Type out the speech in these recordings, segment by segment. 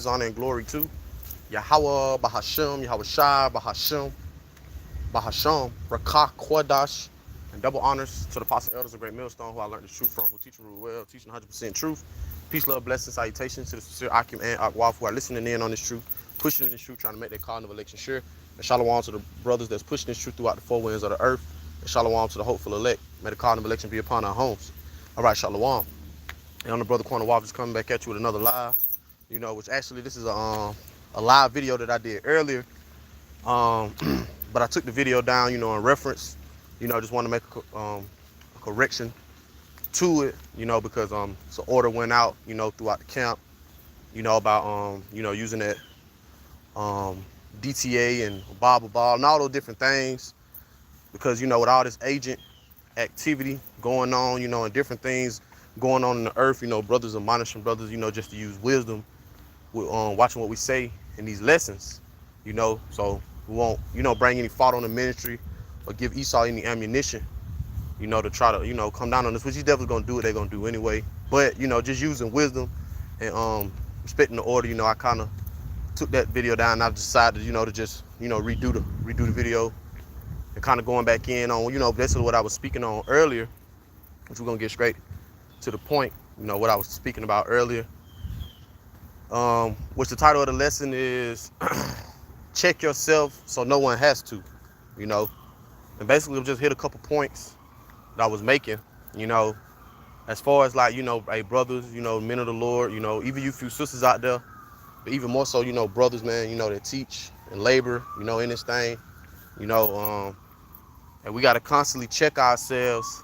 honor, and glory to Yahweh, Bahashem, Yahweh Shai, Bahashem, Bahasham, Rakah, Kwadash, and double honors to the apostle elders of Great Millstone, who I learned the truth from, who teach real well, teaching 100% truth. Peace, love, blessings, salutations to the sincere Akim and Akwaf who are listening in on this truth, pushing in this truth, trying to make their call of election sure. And shalom to the brothers that's pushing this truth throughout the four winds of the earth. And shalom to the hopeful elect. May the call of election be upon our homes. All right, shalom. And I'm the brother Corner Waf just coming back at you with another live. Which actually this is a live video that I did earlier. But I took the video down, in reference. Just want to make a correction to it, because so order went out, throughout the camp, about using that DTA and Bible ball and all those different things, because with all this agent activity going on, and different things going on in the earth, brothers admonishing brothers, just to use wisdom with watching what we say in these lessons, so we won't, bring any fault on the ministry or give Esau any ammunition, to try to, come down on this, which he's definitely gonna do what they're gonna do anyway. But, just using wisdom and respecting the order, I kind of took that video down and I decided, to just, redo the video and kind of going back in on, basically what I was speaking on earlier, which we're gonna get straight to the point, what I was speaking about earlier. Which the title of the lesson is check yourself so no one has to, and basically just hit a couple points that I was making, as far as like, hey brothers, men of the Lord, even you few sisters out there, but even more so, brothers, man, that teach and labor, in this thing, and we got to constantly check ourselves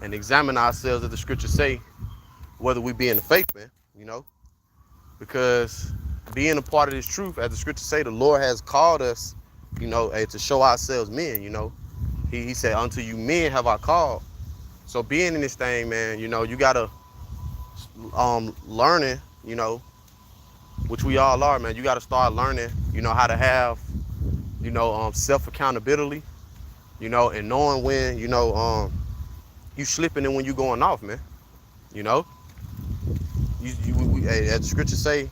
and examine ourselves, as the scriptures say, whether we be in the faith, man, because being a part of this truth, as the scriptures say, the Lord has called us, to show ourselves men, He said, unto you men have I called. So being in this thing, man, you gotta learning, which we all are, man. You gotta start learning, how to have, self accountability, and knowing when, you slipping and when you going off, man. As the scriptures say,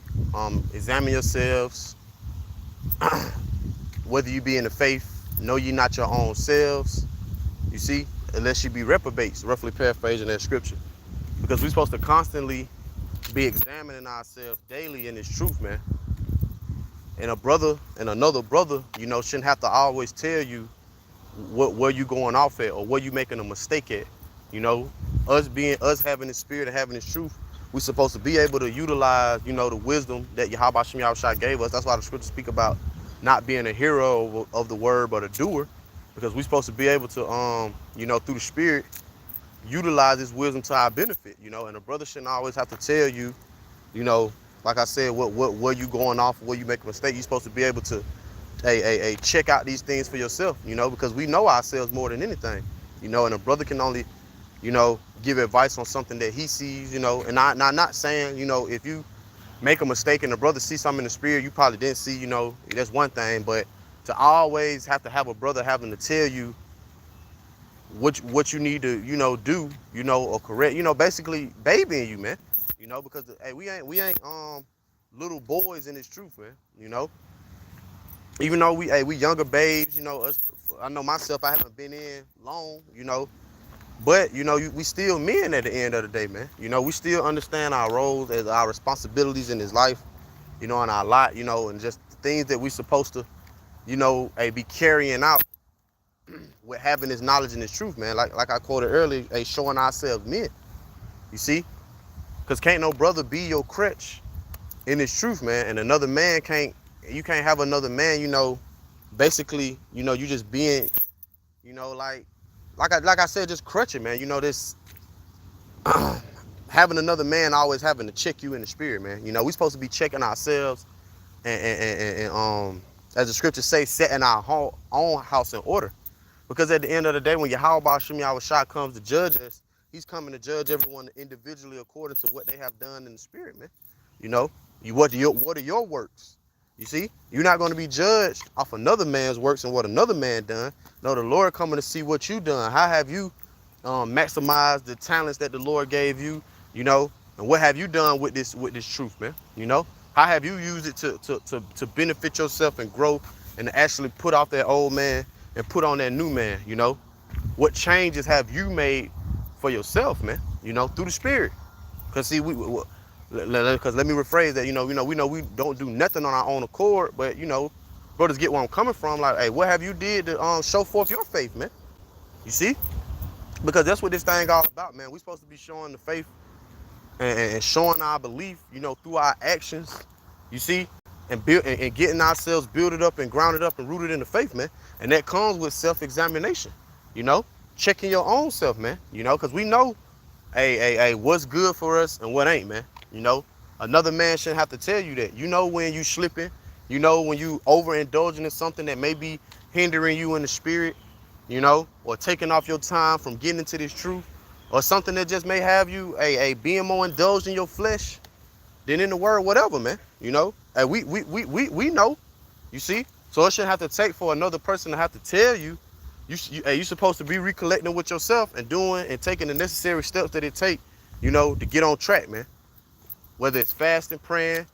examine yourselves, whether you be in the faith, know ye not your own selves, you see, unless you be reprobates, roughly paraphrasing that scripture. Because we're supposed to constantly be examining ourselves daily in this truth, man. And a brother and another brother, shouldn't have to always tell you where you going off at or where you making a mistake at. Us having this spirit and having this truth, we're supposed to be able to utilize, the wisdom that Yahweh Shem Yahushua gave us. That's why the scriptures speak about not being a hero of the word, but a doer. Because we're supposed to be able to, through the spirit, utilize this wisdom to our benefit, and a brother shouldn't always have to tell you, like I said, where you going off, where you make a mistake. You're supposed to be able to, check out these things for yourself, because we know ourselves more than anything, and a brother can only, give advice on something that he sees, and I'm not saying, if you make a mistake and the brother sees something in the spirit you probably didn't see, that's one thing, but to always have a brother having to tell you what you need to, do, or correct, basically babying you, man, because hey, we ain't little boys in this truth, man, even though we younger babes, us, I know myself, I haven't been in long, but we still men at the end of the day, man. We still understand our roles as our responsibilities in this life, and our lot, and just the things that we supposed to, be carrying out with having this knowledge and this truth, man. Like I quoted earlier, showing ourselves men. You see? Because can't no brother be your crutch in this truth, man. And another man you can't have another man, basically, you just being, like I said, just crutching, man. This having another man always having to check you in the spirit, man. We supposed to be checking ourselves and as the scriptures say, setting our own house in order. Because at the end of the day, when Yahweh Shem Yahushua comes to judge us, he's coming to judge everyone individually according to what they have done in the spirit, man. What are your works? You see, you're not going to be judged off another man's works and what another man done. No, the Lord coming to see what you done. How have you maximized the talents that the Lord gave you, and what have you done with this truth, man? How have you used it to benefit yourself and grow and to actually put off that old man and put on that new man, you know? What changes have you made for yourself, man, you know, through the Spirit? Because see, because let me rephrase that, we know we don't do nothing on our own accord, but, you know, brothers get where I'm coming from. Like, hey, what have you did to show forth your faith, man? You see? Because that's what this thing all about, man. We're supposed to be showing the faith and showing our belief, you know, through our actions, you see, and getting ourselves builded up and grounded up and rooted in the faith, man. And that comes with self-examination, you know, checking your own self, man, you know, because we know, hey, what's good for us and what ain't, man, you know. Another man shouldn't have to tell you that. You know when you slipping, you know when you overindulging in something that may be hindering you in the spirit, you know, or taking off your time from getting into this truth, or something that just may have you being more indulged in your flesh than in the word, whatever, man. You know, we know, you see. So it shouldn't have to take for another person to have to tell you. You're supposed to be recollecting with yourself and doing and taking the necessary steps that it take, you know, to get on track, man. Whether it's fasting, praying,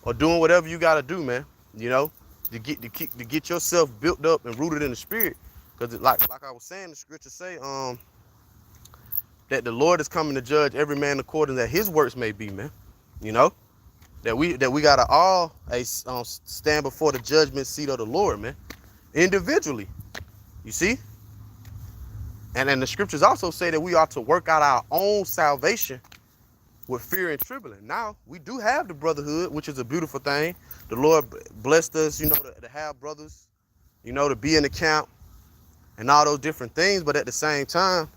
or doing whatever you gotta do, man. You know, to get yourself built up and rooted in the spirit. Because like I was saying, the scriptures say that the Lord is coming to judge every man according to his works may be, man. You know, that we gotta all stand before the judgment seat of the Lord, man, individually. You see, and then the scriptures also say that we ought to work out our own salvation with fear and trembling. Now we do have the brotherhood, which is a beautiful thing. The Lord blessed us, you know, to have brothers, you know, to be in the camp and all those different things. But at the same time,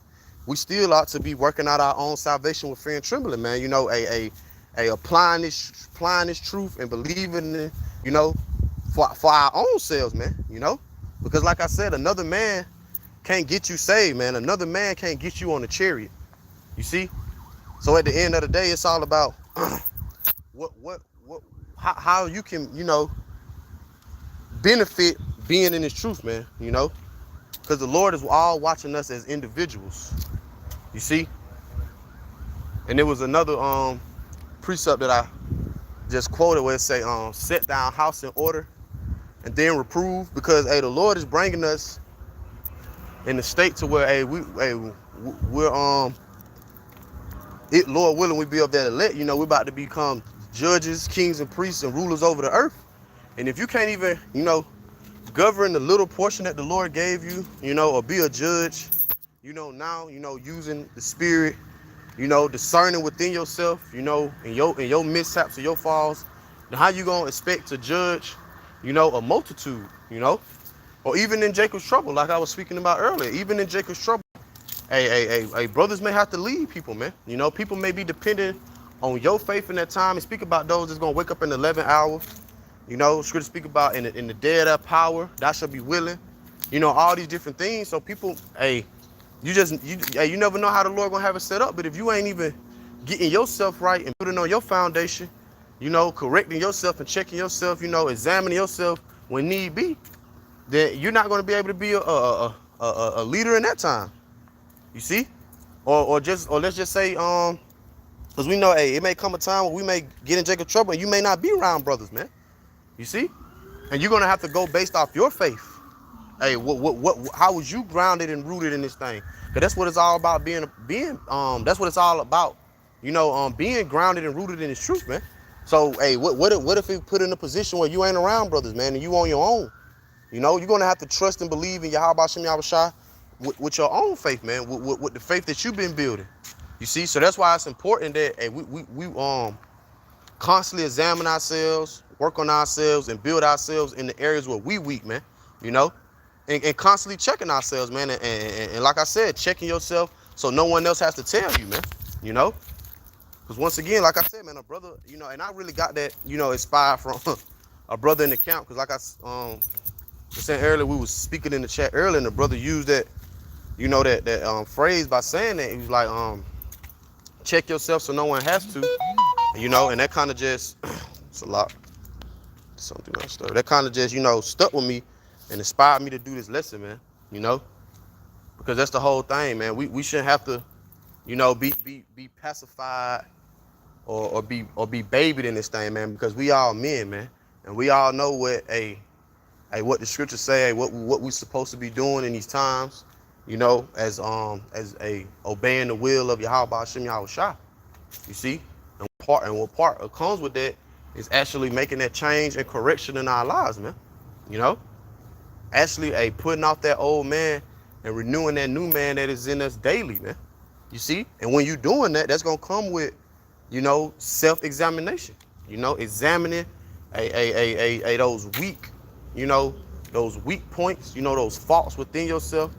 we still ought to be working out our own salvation with fear and trembling, man. You know, applying this truth and believing in, you know, for our own selves, man. You know, because like I said, another man can't get you saved, man. Another man can't get you on the chariot. You see? So at the end of the day, it's all about how you can, you know, benefit being in this truth, man. You know, because the Lord is all watching us as individuals. You see? And there was another precept that I just quoted where it say, set down house in order and then reprove, because hey, the Lord is bringing us in the state to where we're Lord willing, we be of that elect, you know, we're about to become judges, kings and priests and rulers over the earth. And if you can't even, you know, govern the little portion that the Lord gave you, you know, or be a judge, you know, now, you know, using the spirit, you know, discerning within yourself, you know, in your mishaps or your falls, then how you gonna expect to judge, you know, a multitude, you know? Or even in Jacob's trouble, like I was speaking about earlier, even in Jacob's trouble, brothers may have to lead people, man. You know, people may be dependent on your faith in that time. And speak about those that's gonna wake up in the 11th hour. You know, scripture speak about in the day of that power, thou shalt be willing. You know, all these different things. So people, you never know how the Lord gonna have it set up. But if you ain't even getting yourself right and putting on your foundation, you know, correcting yourself and checking yourself, you know, examining yourself when need be, then you're not gonna be able to be a leader in that time. You see, or let's just say, because we know, hey, it may come a time where we may get in Jacob's trouble and you may not be around brothers, man. You see, and you're gonna have to go based off your faith. Hey, how was you grounded and rooted in this thing? Because that's what it's all about, that's what it's all about. You know, being grounded and rooted in this truth, man. So, hey, what if it put in a position where you ain't around brothers, man, and you on your own? You know, you're gonna have to trust and believe in Yahweh Shem Yahushua with your own faith, man, with the faith that you've been building. You see, so that's why it's important that hey, we constantly examine ourselves, work on ourselves, and build ourselves in the areas where we weak, man. You know, and constantly checking ourselves, man, and like I said, checking yourself so no one else has to tell you, man. You know, because once again, like I said, man, a brother, you know, and I really got that, you know, inspired from a brother in the camp, because like I was saying earlier, we was speaking in the chat earlier, and the brother used that, you know, that phrase by saying that. He was like, check yourself so no one has to, you know, and that kind of just, it's a lot, something else. That kind of just, you know, stuck with me and inspired me to do this lesson, man, you know, because that's the whole thing, man. We shouldn't have to, you know, be pacified be babied in this thing, man, because we all men, man, and we all know what the scriptures say, what we supposed to be doing in these times, you know, as obeying the will of Yahweh Hashem Yahushua. You see, and what part comes with that is actually making that change and correction in our lives, man. You know, actually putting off that old man and renewing that new man that is in us daily, man. You see, and when you're doing that, that's gonna come with, you know, self-examination. You know, examining those weak, you know, those weak points, you know, those faults within yourself,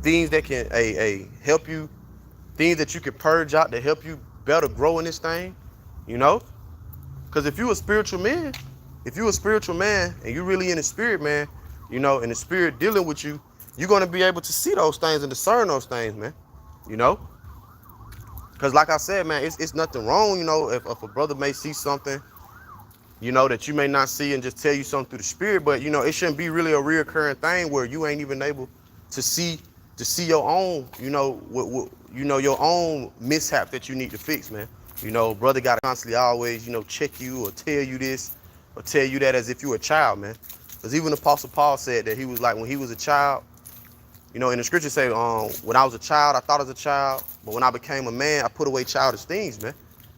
things that can help you, things that you can purge out to help you better grow in this thing, you know? Because if you're a spiritual man and you're really in the spirit, man, you know, and the spirit dealing with you, you're going to be able to see those things and discern those things, man, you know? Because like I said, man, it's nothing wrong, you know, if a brother may see something, you know, that you may not see and just tell you something through the spirit, but, you know, it shouldn't be really a reoccurring thing where you ain't even able to see your own, you know, your own mishap that you need to fix, man. You know, brother got to constantly always, you know, check you or tell you this or tell you that as if you were a child, man. Because even Apostle Paul said that he was like, when he was a child, you know, in the scripture say, when I was a child, I thought as a child, but when I became a man, I put away childish things, man.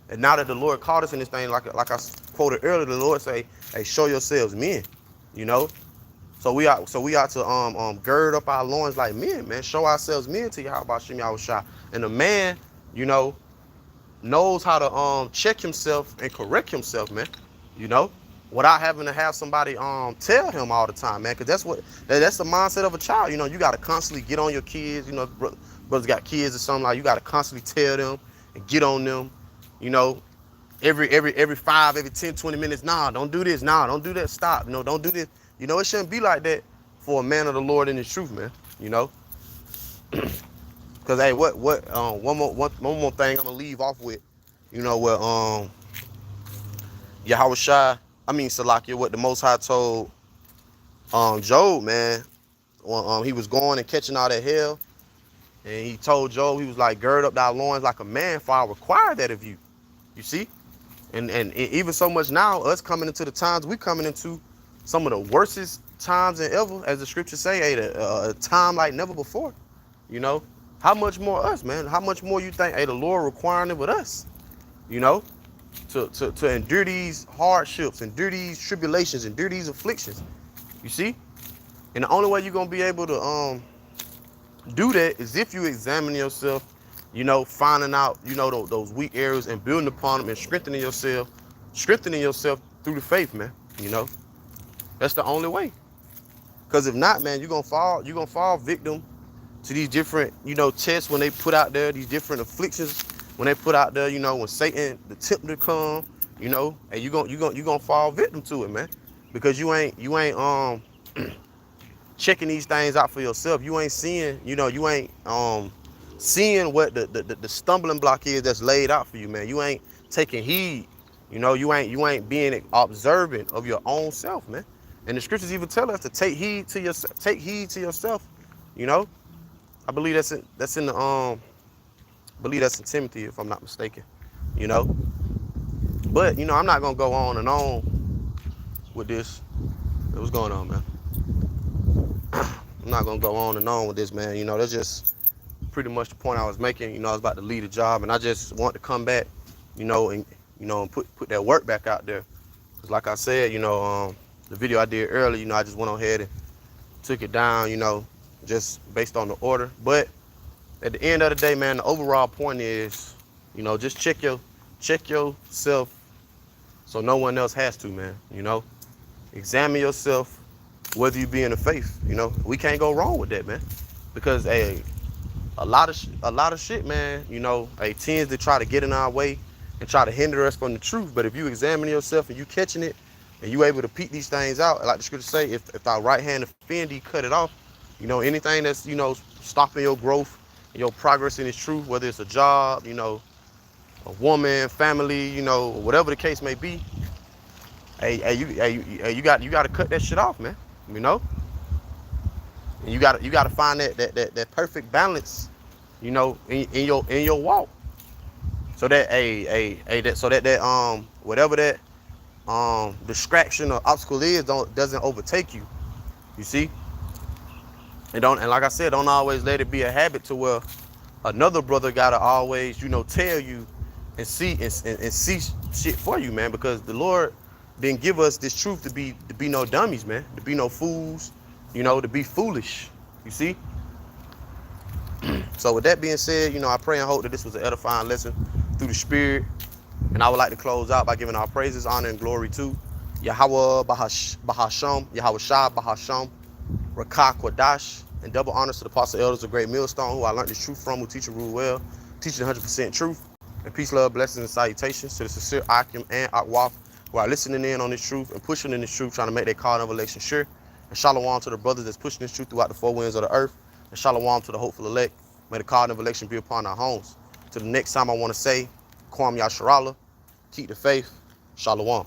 And now that the Lord called us in this thing, like I quoted earlier, the Lord say, hey, show yourselves men, you know. So we ought to gird up our loins like men, man. Show ourselves men to Yahweh Hashem Yahushua. And a man, you know, knows how to check himself and correct himself, man. You know, without having to have somebody tell him all the time, man. Because that's the mindset of a child. You know, you got to constantly get on your kids. You know, brothers got kids or something, like you got to constantly tell them and get on them. You know, every 5, every 10, 20 minutes. Nah, don't do this. Nah, don't do that. Stop. You know, don't do this. You know, it shouldn't be like that for a man of the Lord in his truth, man. You know, because hey, one more thing I'm gonna leave off with, you know, what Salakia, what the Most High told Job, man, when he was going and catching all that hell, and he told Job, he was like, gird up thy loins like a man, for I require that of you. You see, and even so much now, us coming into the times we coming into, some of the worstest times than ever, as the scriptures say, a time like never before. You know, how much more us, man? How much more you think, the Lord requiring it with us? You know, to endure these hardships, endure these tribulations, endure these afflictions. You see, and the only way you're gonna be able to do that is if you examine yourself. You know, finding out, you know, those weak areas and building upon them and strengthening yourself through the faith, man. You know. That's the only way. Because if not, man, you're gonna fall victim to these different, you know, tests when they put out there, these different afflictions when they put out there, you know, when Satan, the tempter come, you know, and you're gonna fall victim to it, man. Because you ain't checking these things out for yourself. You ain't seeing, you know, you ain't seeing what the stumbling block is that's laid out for you, man. You ain't taking heed. You know, you ain't being observant of your own self, man. And the scriptures even tell us to take heed to yourself. You know, I believe that's in Timothy, if I'm not mistaken. You know, but you know, I'm not gonna go on and on with this. What's going on, man? I'm not gonna go on and on with this, man. You know, that's just pretty much the point I was making. You know, I was about to leave a job, and I just want to come back, you know, and put that work back out there. Cause like I said, you know, the video I did earlier, you know, I just went on ahead and took it down, you know, just based on the order. But at the end of the day, man, the overall point is, you know, just check yourself so no one else has to, man. You know, examine yourself, whether you be in the faith. You know, we can't go wrong with that, man, because hey, a lot of shit, man, you know, tends to try to get in our way and try to hinder us from the truth. But if you examine yourself and you catching it and you able to peek these things out, like the scripture say, if our right hand offend thee, cut it off. You know, anything that's, you know, stopping your growth and your progress in this truth, whether it's a job, you know, a woman, family, you know, whatever the case may be, you got to cut that shit off, man. You know, and you got to find that perfect balance, you know, in your walk. So that whatever that distraction or obstacle is doesn't overtake you. You see? And like I said, don't always let it be a habit to where another brother gotta always, tell you and see shit for you, man, because the Lord didn't give us this truth to be no dummies, man, to be no fools, to be foolish. You see? So with that being said, I pray and hope that this was an edifying lesson through the Spirit. And I would like to close out by giving our praises, honor, and glory to Yahweh Bahasham, Yahweh Shah Bahasham, Rakah Kwadash, and double honors to the apostle elders of Great Millstone, who I learned this truth from, who teach and rule well, teaching 100% truth. And peace, love, blessings, and salutations to the sincere Akim and Akwaf, who are listening in on this truth and pushing in this truth, trying to make their call of election sure. And shalom to the brothers that's pushing this truth throughout the four winds of the earth. And shalom to the hopeful elect. May the call of election be upon our homes. Till the next time, I want to say, Kwam Yasharala, keep the faith, shalom.